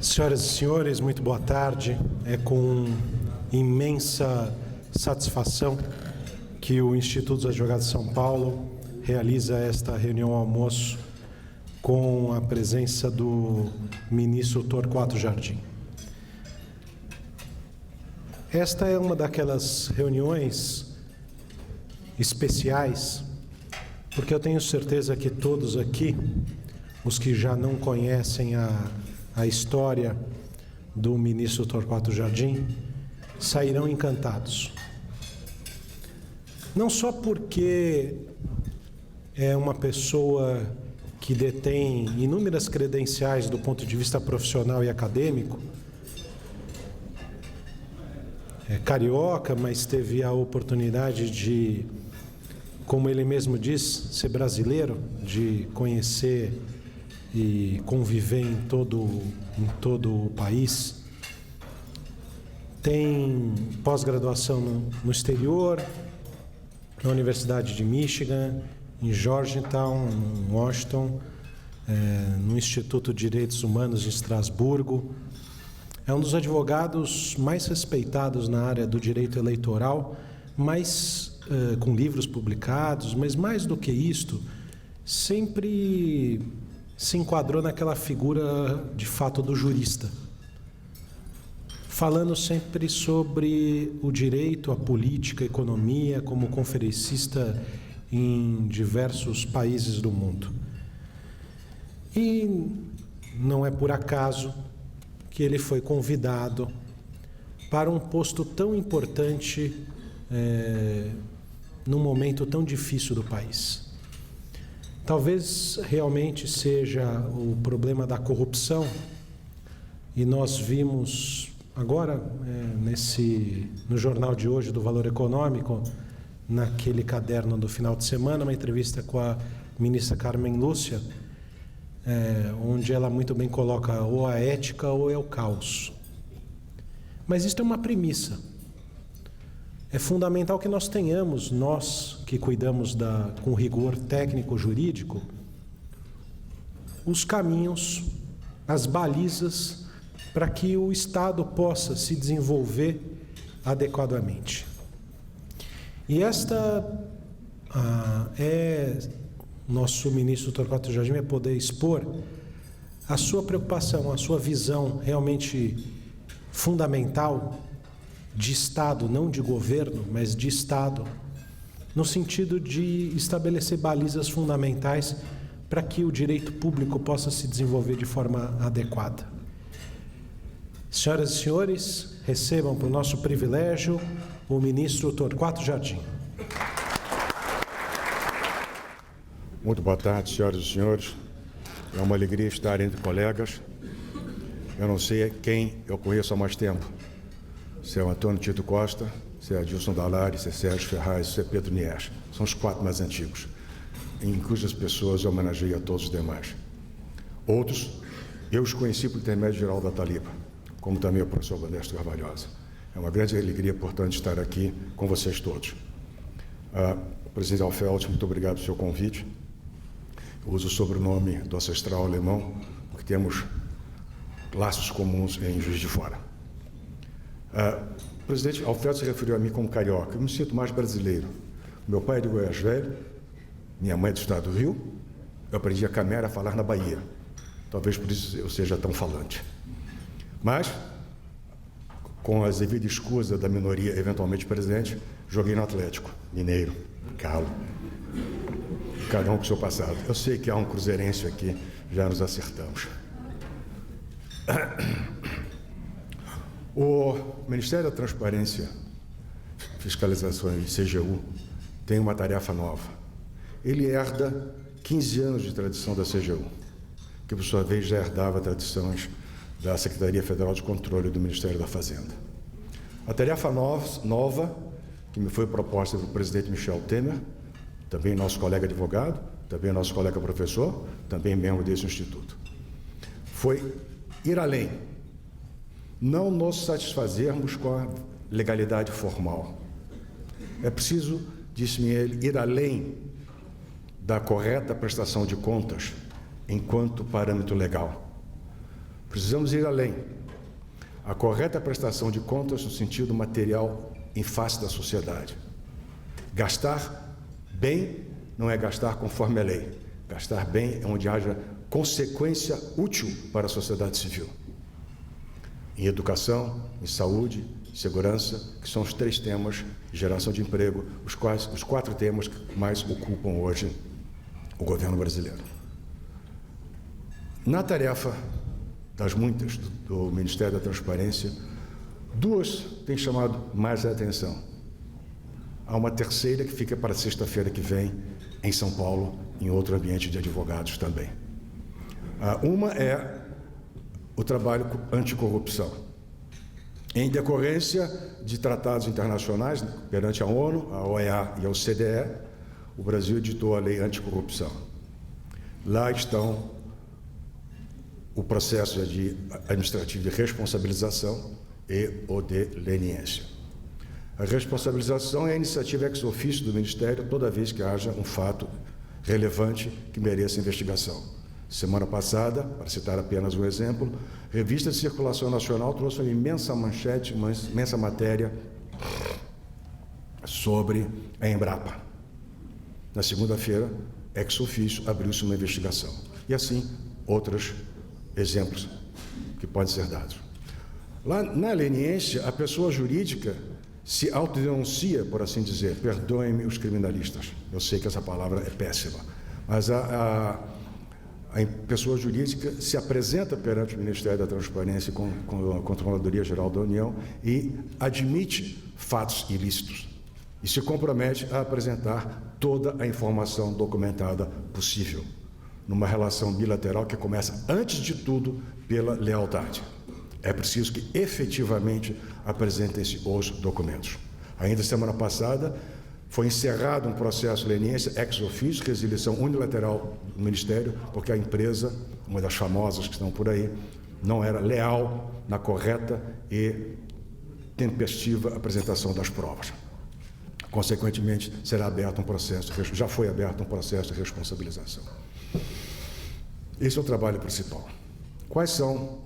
Senhoras e senhores, muito boa tarde. É com imensa satisfação que o Instituto dos Advogados de São Paulo realiza esta reunião almoço com a presença do ministro Torquato Jardim. Esta é uma daquelas reuniões especiais, porque eu tenho certeza que todos aqui, os que já não conhecem a história do ministro Torquato Jardim, sairão encantados. Não só porque é uma pessoa que detém inúmeras credenciais do ponto de vista profissional e acadêmico, é carioca, mas teve a oportunidade de, como ele mesmo diz, ser brasileiro, de conhecer e conviver em todo o país. Tem pós-graduação no exterior, na Universidade de Michigan, em Georgetown, em Washington, no Instituto de Direitos Humanos de Estrasburgo. É um dos advogados mais respeitados na área do direito eleitoral, com livros publicados, mas mais do que isto, sempre se enquadrou naquela figura de fato do jurista, falando sempre sobre o direito, a política, a economia, como conferencista em diversos países do mundo. E não é por acaso que ele foi convidado para um posto tão importante num momento tão difícil do país. Talvez realmente seja o problema da corrupção, e nós vimos agora no jornal de hoje do Valor Econômico, naquele caderno do final de semana, uma entrevista com a ministra Carmen Lúcia, onde ela muito bem coloca ou a ética ou é o caos. Mas isto é uma premissa. É fundamental que nós tenhamos, nós que cuidamos com rigor técnico-jurídico, os caminhos, as balizas para que o Estado possa se desenvolver adequadamente. E nosso ministro Torquato Jardim vai poder expor a sua preocupação, a sua visão realmente fundamental de Estado, não de governo, mas de Estado, no sentido de estabelecer balizas fundamentais para que o direito público possa se desenvolver de forma adequada. Senhoras e senhores, recebam para o nosso privilégio o ministro Torquato Jardim. Muito boa tarde, senhoras e senhores. É uma alegria estar entre colegas. Eu não sei quem eu conheço há mais tempo. Se é o Antônio Tito Costa, se é Adilson Dalari, se é Sérgio Ferraz, se é Pedro Nies. São os 4 mais antigos, em cujas pessoas eu homenageio a todos os demais. Outros, eu os conheci por intermédio geral da Taliba, como também o professor Ernesto Carvalhosa. É uma grande alegria, portanto, estar aqui com vocês todos. Presidente Alfeld, muito obrigado pelo seu convite. Eu uso o sobrenome do ancestral alemão, porque temos laços comuns em Juiz de Fora. O presidente Alfeld se referiu a mim como carioca. Eu me sinto mais brasileiro. Meu pai é de Goiás Velho, minha mãe é do estado do Rio. Eu aprendi a caminhar, a falar na Bahia. Talvez por isso eu seja tão falante. Mas, com as devidas escusas da minoria eventualmente presente, joguei no Atlético Mineiro, Galo. Cada um com o seu passado. Eu sei que há um cruzeirense aqui, já nos acertamos. O Ministério da Transparência, Fiscalização e CGU tem uma tarefa nova. Ele herda 15 anos de tradição da CGU, que por sua vez já herdava tradições da Secretaria Federal de Controle do Ministério da Fazenda. A tarefa nova, que me foi proposta pelo presidente Michel Temer, também nosso colega advogado, também nosso colega professor, também membro desse instituto, foi ir além. Não nos satisfazermos com a legalidade formal. É preciso, disse-me ele, ir além da correta prestação de contas enquanto parâmetro legal, Precisamos ir além. A correta prestação de contas no sentido material em face da sociedade. Gastar bem não é gastar conforme a lei. Gastar bem é onde haja consequência útil para a sociedade civil. Em educação, em saúde, segurança, que são os 3 temas, geração de emprego, os 4 temas que mais ocupam hoje o governo brasileiro. Na tarefa das muitas do Ministério da Transparência, 2 têm chamado mais a atenção. Há uma terceira que fica para sexta-feira que vem, em São Paulo, em outro ambiente de advogados também. Uma é o trabalho anticorrupção. Em decorrência de tratados internacionais perante a ONU, a OEA e a OCDE, o Brasil editou a Lei Anticorrupção. Lá estão o processo administrativo de responsabilização e o de leniência. A responsabilização é a iniciativa ex officio do Ministério toda vez que haja um fato relevante que mereça investigação. Semana passada, para citar apenas um exemplo, Revista de Circulação Nacional trouxe uma imensa manchete, uma imensa matéria sobre a Embrapa. Na segunda-feira, ex officio, abriu-se uma investigação. E assim, outros exemplos que podem ser dados. Lá na leniência, a pessoa jurídica se autodenuncia, por assim dizer, perdoem-me os criminalistas. Eu sei que essa palavra é péssima, mas a pessoa jurídica se apresenta perante o Ministério da Transparência com a Controladoria Geral da União e admite fatos ilícitos e se compromete a apresentar toda a informação documentada possível, numa relação bilateral que começa, antes de tudo, pela lealdade. É preciso que efetivamente apresentem-se os documentos. Ainda semana passada, foi encerrado um processo de leniência ex officio, resilição unilateral do Ministério, porque a empresa, uma das famosas que estão por aí, não era leal na correta e tempestiva apresentação das provas. Consequentemente, será aberto um processo, já foi aberto um processo de responsabilização. Esse é o trabalho principal. Quais são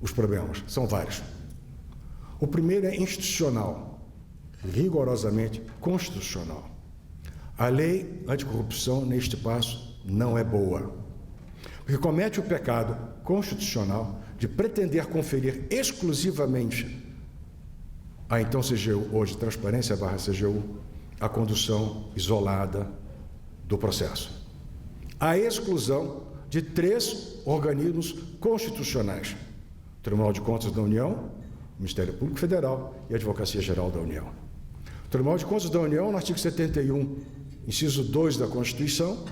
os problemas? São vários. O primeiro é institucional, rigorosamente constitucional. A lei anticorrupção, neste passo, não é boa, porque comete o pecado constitucional de pretender conferir exclusivamente à então CGU, hoje Transparência/CGU, a condução isolada do processo. A exclusão de 3 organismos constitucionais: o Tribunal de Contas da União, o Ministério Público Federal e a Advocacia Geral da União. O Tribunal de Contas da União, no artigo 71, inciso 2 da Constituição,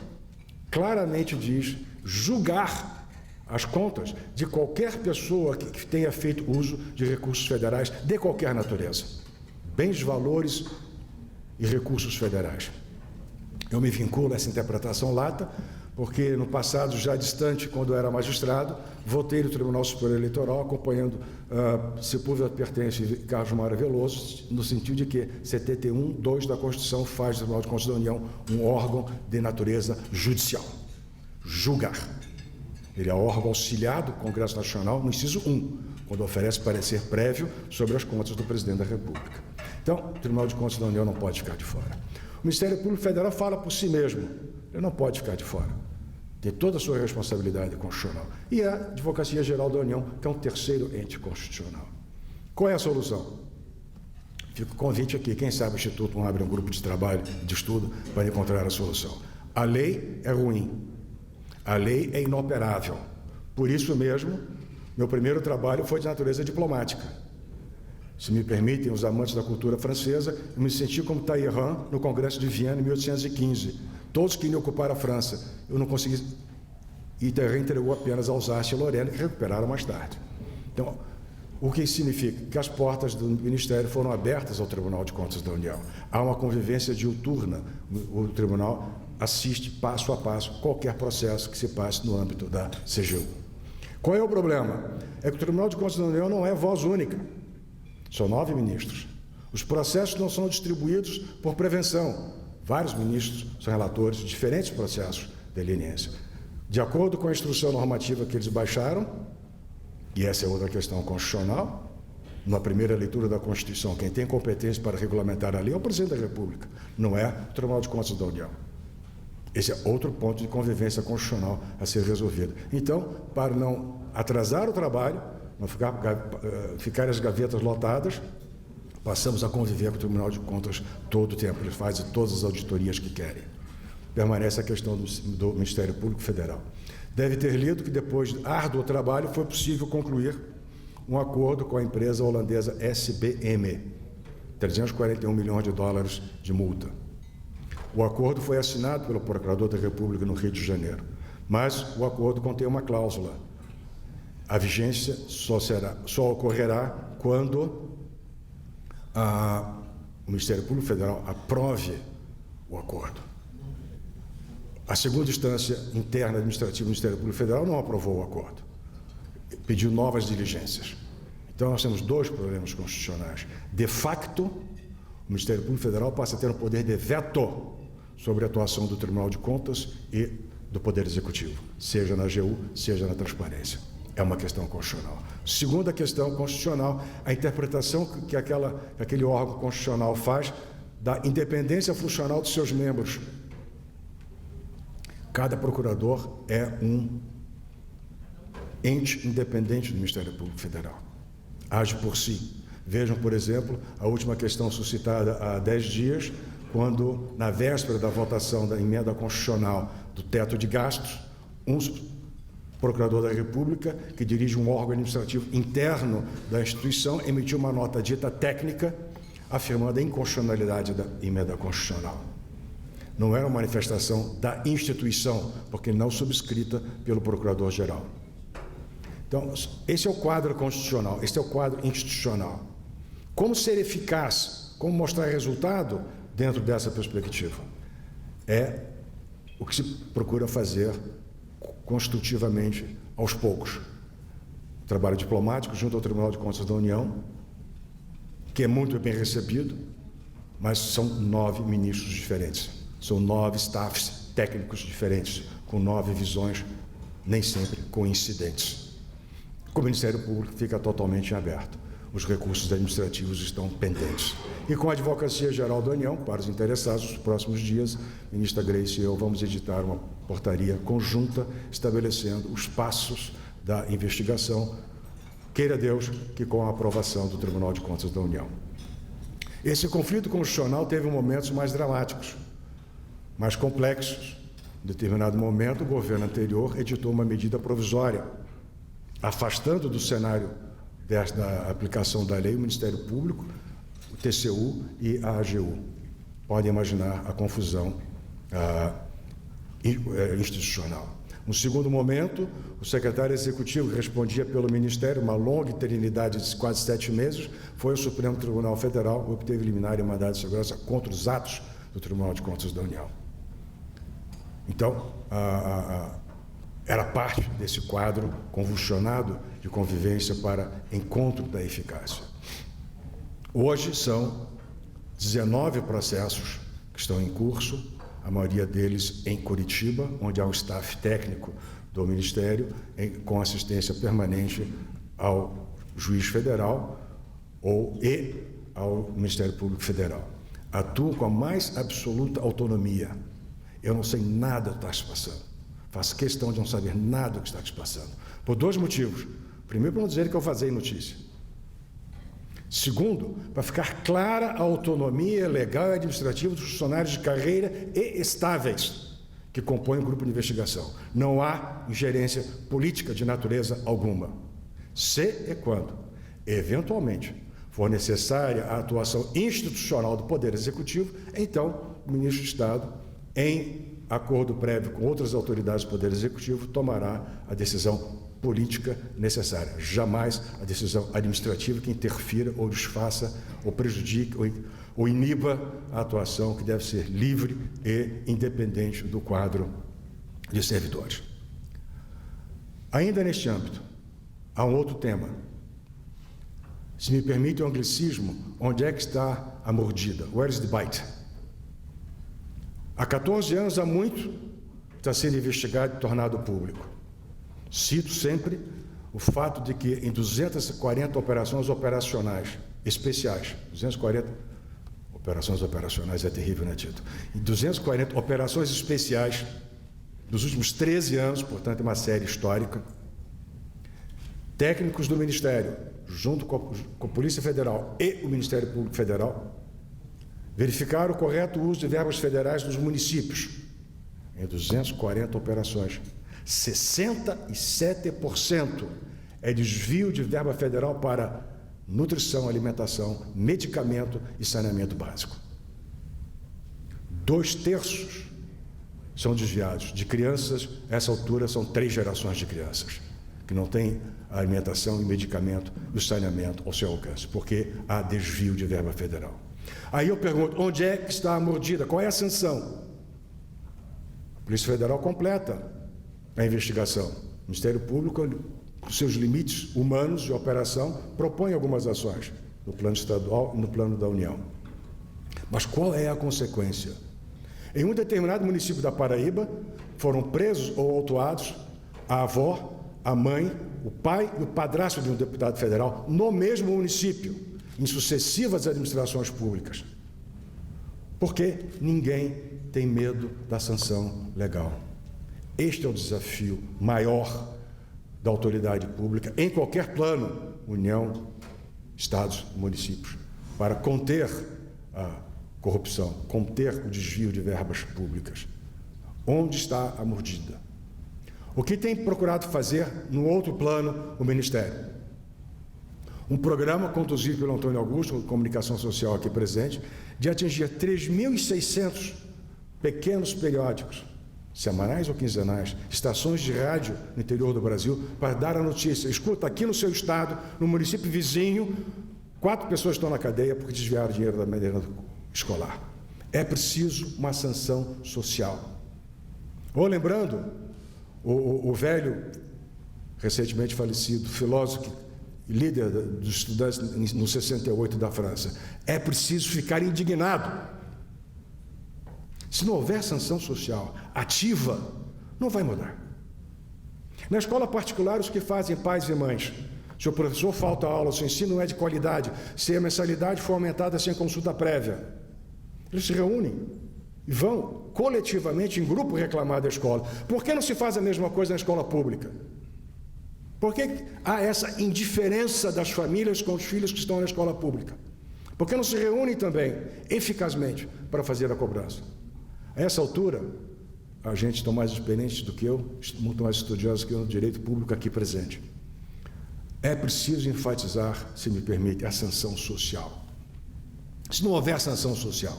claramente diz julgar as contas de qualquer pessoa que tenha feito uso de recursos federais de qualquer natureza, bens, valores e recursos federais. Eu me vinculo a essa interpretação lata, porque no passado já distante, quando eu era magistrado, votei no Tribunal Superior Eleitoral, acompanhando Sepúlveda Pertence e Carlos Maura Veloso, no sentido de que 71(2) da Constituição faz do Tribunal de Contas da União um órgão de natureza judicial. Julgar. Ele é órgão auxiliar do Congresso Nacional, no inciso 1, quando oferece parecer prévio sobre as contas do Presidente da República. Então, o Tribunal de Contas da União não pode ficar de fora. O Ministério Público Federal fala por si mesmo. Ele não pode ficar de fora. Tem toda a sua responsabilidade constitucional. E a Advocacia Geral da União, que é um terceiro ente constitucional. Qual é a solução? Fica o convite aqui. Quem sabe o Instituto não abre um grupo de trabalho, de estudo, para encontrar a solução. A lei é ruim. A lei é inoperável. Por isso mesmo, meu primeiro trabalho foi de natureza diplomática. Se me permitem, os amantes da cultura francesa, eu me senti como Talleyrand no Congresso de Viena, em 1815. Todos queriam ocupar a França. Eu não consegui. E Talleyrand entregou apenas Alsácia e Lorena, que recuperaram mais tarde. Então, o que significa? Que as portas do Ministério foram abertas ao Tribunal de Contas da União. Há uma convivência diuturna. O Tribunal assiste passo a passo qualquer processo que se passe no âmbito da CGU. Qual é o problema? É que o Tribunal de Contas da União não é voz única. São 9 ministros. Os processos não são distribuídos por prevenção. Vários ministros são relatores de diferentes processos de leniência. De acordo com a instrução normativa que eles baixaram, E essa é outra questão constitucional. Na primeira leitura da Constituição, quem tem competência para regulamentar a lei é o Presidente da República, não é o Tribunal de Contas da União. Esse é outro ponto de convivência constitucional a ser resolvido. Então, para não atrasar o trabalho, não ficar as gavetas lotadas, passamos a conviver com o Tribunal de Contas todo o tempo. Eles fazem todas as auditorias que querem. Permanece a questão do Ministério Público Federal. Deve ter lido que depois de árduo trabalho foi possível concluir um acordo com a empresa holandesa SBM, 341 milhões de dólares de multa. O acordo foi assinado pelo Procurador da República no Rio de Janeiro, mas o acordo contém uma cláusula. A vigência só ocorrerá quando o Ministério Público Federal aprove o acordo. A segunda instância interna administrativa do Ministério Público Federal não aprovou o acordo. Pediu novas diligências. Então, nós temos dois problemas constitucionais. De facto, o Ministério Público Federal passa a ter um poder de veto sobre a atuação do Tribunal de Contas e do Poder Executivo, seja na AGU, seja na transparência. É uma questão constitucional. Segunda questão constitucional, a interpretação que aquele órgão constitucional faz da independência funcional dos seus membros. Cada procurador é um ente independente do Ministério Público Federal. Age por si. Vejam, por exemplo, a última questão suscitada há 10 dias, quando, na véspera da votação da emenda constitucional do teto de gastos, um procurador da República, que dirige um órgão administrativo interno da instituição, emitiu uma nota dita técnica, afirmando a inconstitucionalidade da emenda constitucional. Não era uma manifestação da instituição, porque não subscrita pelo Procurador-Geral. Então, esse é o quadro constitucional, esse é o quadro institucional. Como ser eficaz, como mostrar resultado dentro dessa perspectiva? É o que se procura fazer constitutivamente aos poucos. Trabalho diplomático junto ao Tribunal de Contas da União, que é muito bem recebido, mas são 9 ministros diferentes, são 9 staffs técnicos diferentes, com 9 visões, nem sempre coincidentes. O Ministério Público fica totalmente aberto. Os recursos administrativos estão pendentes. E com a Advocacia Geral da União, para os interessados, nos próximos dias, a ministra Grace e eu vamos editar uma portaria conjunta estabelecendo os passos da investigação, queira Deus que com a aprovação do Tribunal de Contas da União. Esse conflito constitucional teve momentos mais dramáticos, mais complexos. Em determinado momento, o governo anterior editou uma medida provisória, afastando do cenário da aplicação da lei o Ministério Público, o TCU e a AGU. Podem imaginar a confusão institucional. No segundo momento, o secretário executivo que respondia pelo Ministério, uma longa eternidade de quase 7 meses, foi ao Supremo Tribunal Federal e obteve liminar e mandado de segurança contra os atos do Tribunal de Contas da União. Então, era parte desse quadro convulsionado de convivência para encontro da eficácia. Hoje são 19 processos que estão em curso, a maioria deles em Curitiba, onde há um staff técnico do Ministério, com assistência permanente ao juiz federal e ao Ministério Público Federal. Atuam com a mais absoluta autonomia. Eu não sei nada do que está se passando. Faço questão de não saber nada do que está se passando. Por 2 motivos. Primeiro, para não dizer que eu vazei notícia. Segundo, para ficar clara a autonomia legal e administrativa dos funcionários de carreira e estáveis que compõem o grupo de investigação. Não há ingerência política de natureza alguma. Se e quando, eventualmente, for necessária a atuação institucional do Poder Executivo, então o ministro de Estado, em acordo prévio com outras autoridades do Poder Executivo, tomará a decisão política necessária, jamais a decisão administrativa que interfira ou desfaça ou prejudique ou iniba a atuação que deve ser livre e independente do quadro de servidores. Ainda neste âmbito, há um outro tema. Se me permite o anglicismo, onde é que está a mordida? Where is the bite? Há 14 anos, há muito, está sendo investigado e tornado público. Cito sempre o fato de que em 240 operações operacionais especiais, 240 operações operacionais é terrível, né, Tito? Em 240 operações especiais dos últimos 13 anos, portanto é uma série histórica, técnicos do Ministério, junto com a Polícia Federal e o Ministério Público Federal, verificaram o correto uso de verbas federais nos municípios. Em 240 operações, 67% é desvio de verba federal para nutrição, alimentação, medicamento e saneamento básico. 2/3 são desviados de crianças. A essa altura são 3 gerações de crianças que não têm a alimentação e medicamento e o saneamento ao seu alcance, porque há desvio de verba federal. Aí eu pergunto, onde é que está a mordida? Qual é a sanção? A Polícia Federal completa a investigação. O Ministério Público, com seus limites humanos de operação, propõe algumas ações no plano estadual e no plano da União. Mas qual é a consequência? Em um determinado município da Paraíba, foram presos ou autuados a avó, a mãe, o pai e o padrasto de um deputado federal no mesmo município, em sucessivas administrações públicas. Porque ninguém tem medo da sanção legal. Este é o desafio maior da autoridade pública em qualquer plano, União, Estados e municípios, para conter a corrupção, conter o desvio de verbas públicas. Onde está a mordida? O que tem procurado fazer, no outro plano, o Ministério? Um programa conduzido pelo Antônio Augusto, de Comunicação Social aqui presente, de atingir 3.600 pequenos periódicos, semanais ou quinzenais, estações de rádio no interior do Brasil, para dar a notícia. Escuta, aqui no seu estado, no município vizinho, 4 pessoas estão na cadeia porque desviaram dinheiro da merenda escolar. É preciso uma sanção social. Ou lembrando, o velho, recentemente falecido, filósofo, líder dos estudantes no 68 da França, é preciso ficar indignado. Se não houver sanção social ativa, não vai mudar. Na escola particular, os que fazem, pais e mães, se o professor falta aula, se o ensino não é de qualidade, se a mensalidade for aumentada sem consulta prévia, eles se reúnem e vão coletivamente, em grupo, reclamar da escola. Por que não se faz a mesma coisa na escola pública? Por que há essa indiferença das famílias com os filhos que estão na escola pública? Por que não se reúnem também, eficazmente, para fazer a cobrança? A essa altura, a gente está mais experiente do que eu, muito mais estudiosos que eu no direito público aqui presente. É preciso enfatizar, se me permite, a sanção social. Se não houver sanção social,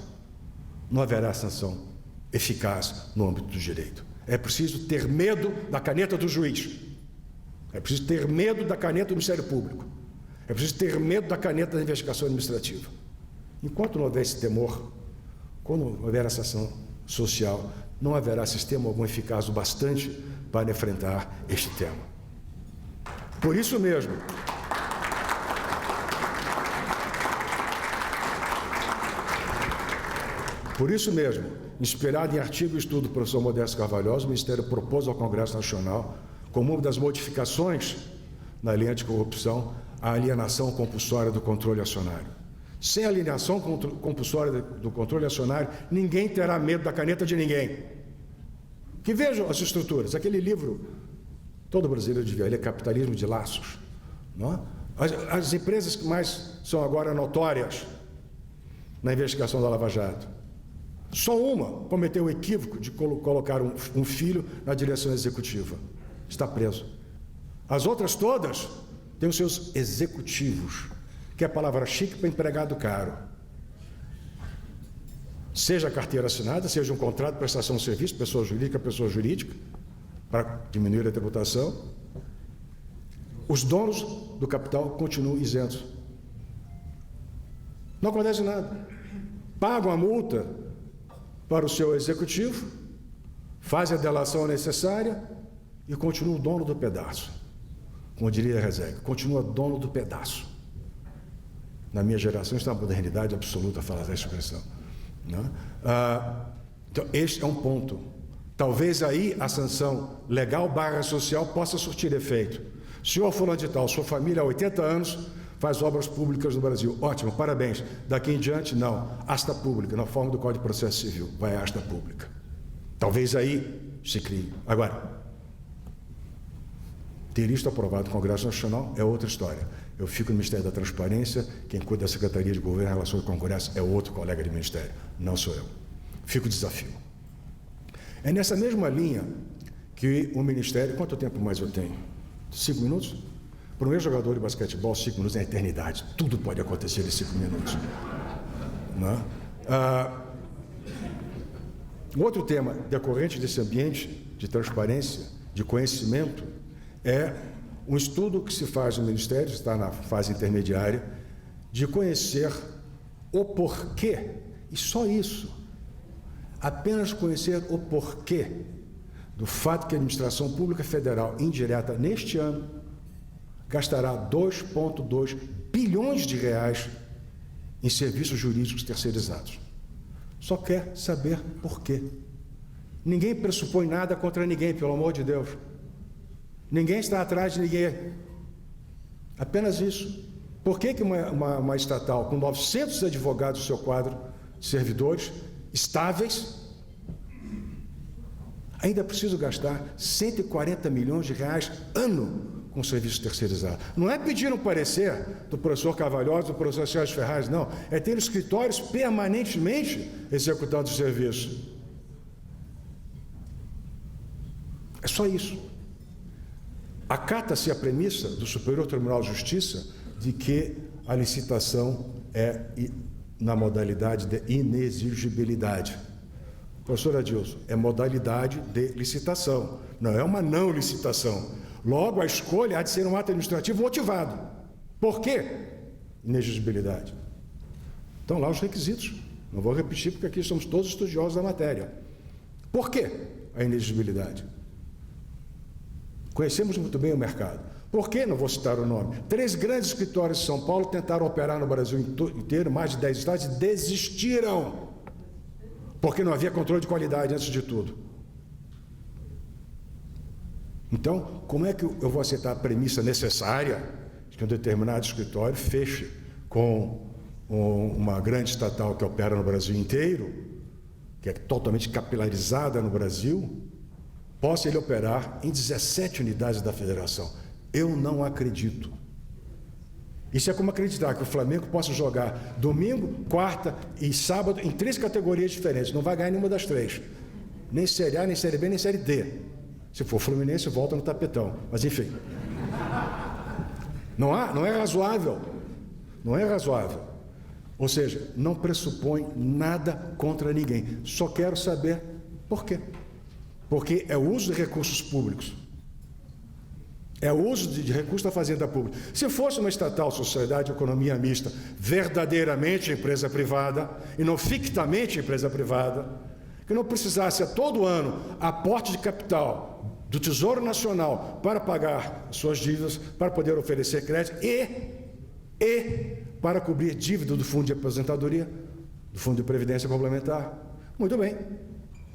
não haverá sanção eficaz no âmbito do direito. É preciso ter medo da caneta do juiz. É preciso ter medo da caneta do Ministério Público. É preciso ter medo da caneta da investigação administrativa. Enquanto não houver esse temor, quando houver essa ação social, não haverá sistema algum eficaz o bastante para enfrentar este tema. Por isso mesmo, inspirado em artigo e estudo do professor Modesto Carvalhosa, o Ministério propôs ao Congresso Nacional, como uma das modificações na lei anticorrupção, a alienação compulsória do controle acionário. Sem alienação compulsória do controle acionário, ninguém terá medo da caneta de ninguém. Que vejam as estruturas. Aquele livro, todo brasileiro devia ler, Capitalismo de Laços. Não é? As empresas que mais são agora notórias na investigação da Lava Jato. Só uma cometeu o equívoco de colocar um filho na direção executiva. Está preso. As outras todas têm os seus executivos, que é a palavra chique para empregado caro. Seja carteira assinada, seja um contrato de prestação de serviço, pessoa jurídica, para diminuir a tributação. Os donos do capital continuam isentos. Não acontece nada. Pagam a multa para o seu executivo, fazem a delação necessária e continua o dono do pedaço. Como diria Rezec, continua dono do pedaço. Na minha geração, isso é uma modernidade absoluta falar essa expressão. Né? Então, este é um ponto. Talvez aí a sanção legal / social possa surtir efeito. Senhor fulano de tal, sua família há 80 anos faz obras públicas no Brasil. Ótimo, parabéns. Daqui em diante, não. Asta pública, na forma do Código de Processo Civil. Vai à asta pública. Talvez aí se crie. Agora, ter isto aprovado no Congresso Nacional é outra história. Eu fico no Ministério da Transparência, quem cuida da Secretaria de Governo em relação ao Congresso é outro colega de ministério, não sou eu. Fica o desafio. É nessa mesma linha que o Ministério... Quanto tempo mais eu tenho? 5 minutos? Para o meu jogador de basquetebol, 5 minutos é a eternidade. Tudo pode acontecer em 5 minutos. Não é? Outro tema decorrente desse ambiente de transparência, de conhecimento, é um estudo que se faz no Ministério, está na fase intermediária, de conhecer o porquê, e só isso, apenas conhecer o porquê do fato que a Administração Pública Federal indireta, neste ano, gastará 2,2 bilhões de reais em serviços jurídicos terceirizados. Só quer saber por quê. Ninguém pressupõe nada contra ninguém, pelo amor de Deus. Ninguém está atrás de ninguém. Apenas isso. Por que uma estatal com 900 advogados no seu quadro, servidores estáveis, ainda precisa gastar 140 milhões de reais ano com serviço terceirizado? Não é pedir um parecer do professor Carvalhosa, do professor Sérgio Ferraz, não. É ter escritórios permanentemente executando o serviço. É só isso. Acata-se a premissa do Superior Tribunal de Justiça de que a licitação é na modalidade de inexigibilidade. Professor Adilson, é modalidade de licitação, não é uma não licitação. Logo, a escolha há de ser um ato administrativo motivado. Por quê? Inexigibilidade. Estão lá os requisitos. Não vou repetir porque aqui somos todos estudiosos da matéria. Por quê a inexigibilidade? Conhecemos muito bem o mercado. Por que? Não vou citar o nome. 3 grandes escritórios de São Paulo tentaram operar no Brasil inteiro, mais de 10 estados, e desistiram. Porque não havia controle de qualidade antes de tudo. Então, como é que eu vou aceitar a premissa necessária de que um determinado escritório feche com uma grande estatal que opera no Brasil inteiro, que é totalmente capilarizada no Brasil, possa ele operar em 17 unidades da federação? Eu não acredito. Isso é como acreditar que o Flamengo possa jogar domingo, quarta e sábado em 3 categorias diferentes. Não vai ganhar nenhuma das 3. Nem Série A, nem Série B, nem Série D. Se for Fluminense, volta no tapetão. Mas enfim. Não é razoável. Não é razoável. Ou seja, não pressupõe nada contra ninguém. Só quero saber por quê. Porque é o uso de recursos públicos. É o uso de recursos da fazenda pública. Se fosse uma estatal, sociedade, economia mista, verdadeiramente empresa privada, e não fictamente empresa privada, que não precisasse a todo ano aporte de capital do Tesouro Nacional para pagar suas dívidas, para poder oferecer crédito e para cobrir dívida do Fundo de Aposentadoria, do Fundo de Previdência Complementar. Muito bem.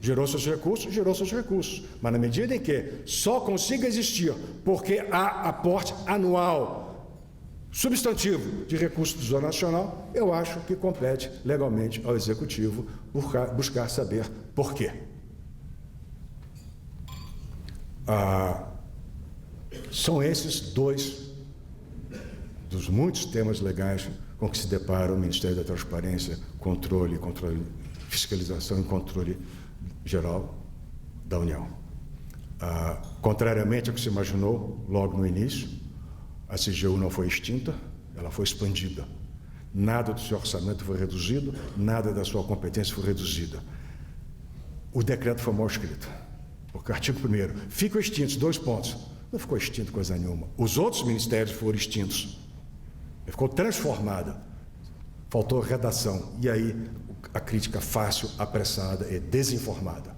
Gerou seus recursos, mas na medida em que só consiga existir porque há aporte anual substantivo de recursos do Tesouro Nacional, eu acho que compete legalmente ao Executivo buscar saber por quê. São esses 2 dos muitos temas legais com que se depara o Ministério da Transparência, controle, fiscalização e controle geral da União. Contrariamente ao que se imaginou logo no início, a CGU não foi extinta, ela foi expandida. Nada do seu orçamento foi reduzido, nada da sua competência foi reduzida. O decreto foi mal escrito. Porque artigo 1º, ficam extintos 2 pontos. Não ficou extinto coisa nenhuma. Os outros ministérios foram extintos. Ficou transformada. Faltou redação. E aí a crítica fácil, apressada e desinformada.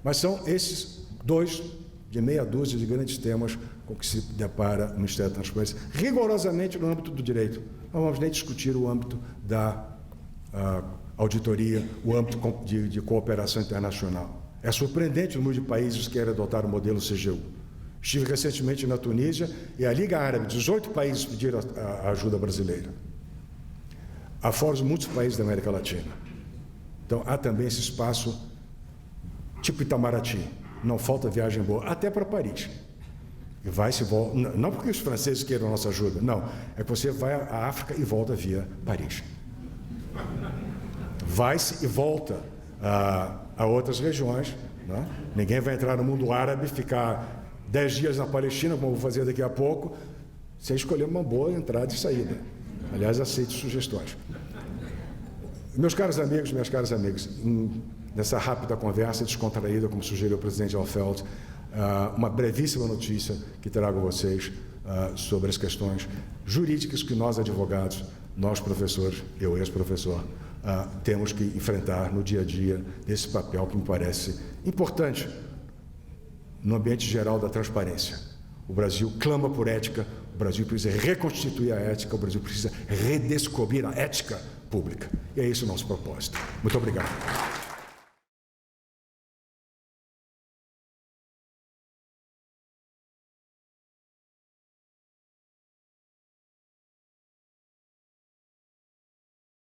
Mas são esses 2 de meia dúzia de grandes temas com que se depara o Ministério da Transparência, rigorosamente no âmbito do direito. Não vamos nem discutir o âmbito da auditoria, o âmbito de cooperação internacional. É surpreendente o número de países que querem adotar o modelo CGU. Estive recentemente na Tunísia e a Liga Árabe, 18 países pediram a ajuda brasileira. Há fora muitos países da América Latina. Então, há também esse espaço, tipo Itamaraty. Não falta viagem boa, até para Paris. E vai se volta, não porque os franceses queiram a nossa ajuda, não. É que você vai à África e volta via Paris. Vai-se e volta a outras regiões. Né? Ninguém vai entrar no mundo árabe, ficar 10 dias na Palestina, como eu vou fazer daqui a pouco, sem escolher uma boa entrada e saída. Aliás, aceito sugestões. Meus caros amigos, minhas caras amigas, nessa rápida conversa descontraída, como sugeriu o presidente Alfeld, uma brevíssima notícia que trago a vocês sobre as questões jurídicas que nós, advogados, nós, professores, eu, ex-professor, temos que enfrentar no dia a dia nesse papel que me parece importante no ambiente geral da transparência. O Brasil clama por ética, o Brasil precisa reconstituir a ética, o Brasil precisa redescobrir a ética pública. E é esse o nosso propósito. Muito obrigado.